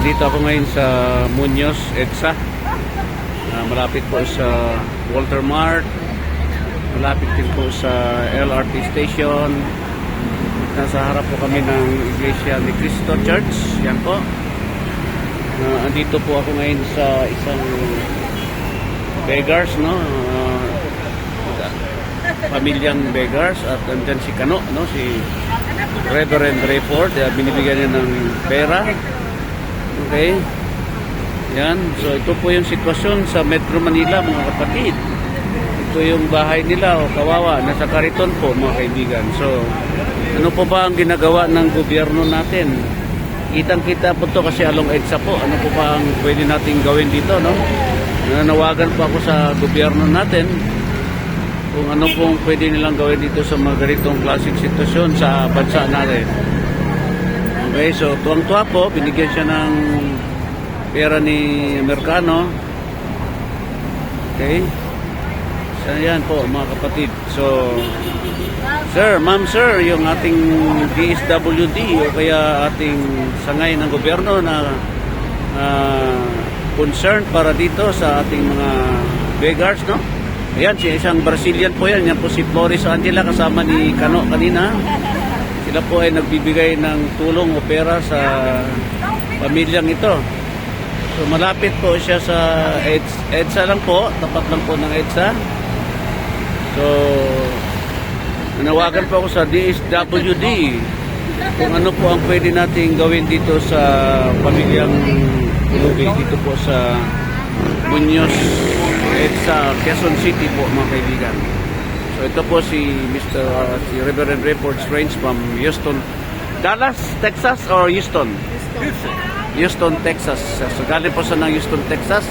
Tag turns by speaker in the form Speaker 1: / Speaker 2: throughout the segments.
Speaker 1: Nandito ako ngayon sa Muñoz, EDSA. Malapit po sa Walter Mart. Malapit din po sa LRT station. Nasa harap po kami ng Iglesia ni Cristo Church. Yan po. Andito po ako ngayon sa isang beggars, no? Pamilyang beggars, at andyan si Kano, no? Si Reverend Rayford. Binibigyan niya ng pera. Okay. Yan. So ito po yung sitwasyon sa Metro Manila, mga kapatid. Ito yung bahay nila, o kawawa. Nasa kariton po, mga kaibigan. So ano po ba ang ginagawa ng gobyerno natin? Kitang-kita po to kasi along EDSA po. Ano po ba ang pwede nating gawin dito, no? Nanawagan po ako sa gobyerno natin kung ano pong pwede nilang gawin dito sa mga ganitong klaseng sitwasyon sa bansa natin. Okay, so tuwang-tuwa po, binigyan siya ng pera ni Amerikano. Okay. So yan po, mga kapatid. So sir, ma'am, sir, yung ating DSWD o kaya ating sangay ng gobyerno na concern para dito sa ating mga beggars, no? Ayan, isang Brazilian po yan. Yan po si Floris Angela kasama ni Kano kanina. Sila po ay nagbibigay ng tulong o pera sa pamilyang ito. So malapit po siya sa EDSA lang po. Tapat lang po ng EDSA. So nanawagan po ako sa DSWD kung ano po ang pwede nating gawin dito sa pamilyang Pulubi, dito po sa Muñoz, EDSA, Quezon City po, mga kaibigan. So ito po si Reverend Rayford Strange from Houston, Dallas, Texas, or Houston? Houston, Texas. So galing po sa ng Houston, Texas.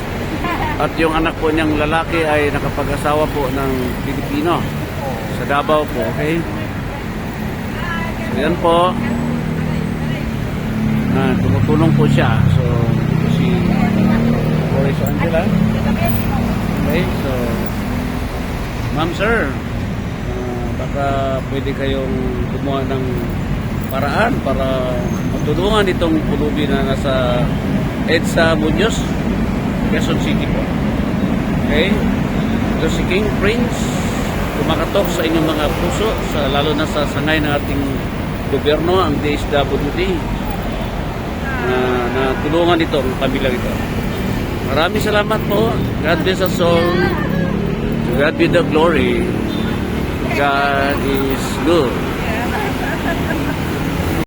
Speaker 1: At yung anak po niyang lalaki ay nakapag-asawa po ng Pilipino sa Davao po, okay? So yan po. Tumutulong po siya. So ito si Floris Angela. Okay, so ma'am, sir, baka pwede kayong gumawa ng paraan para matulungan itong pulubi na nasa EDSA Muñoz, Quezon City po. Okay, ito si King Prince, kumakatok sa inyong mga puso, lalo na sa sangay ng ating gobyerno, ang DSWD, na tulungan ito, ang pamilyang ito. Maraming salamat po. God bless us all. To God be the glory. God is good.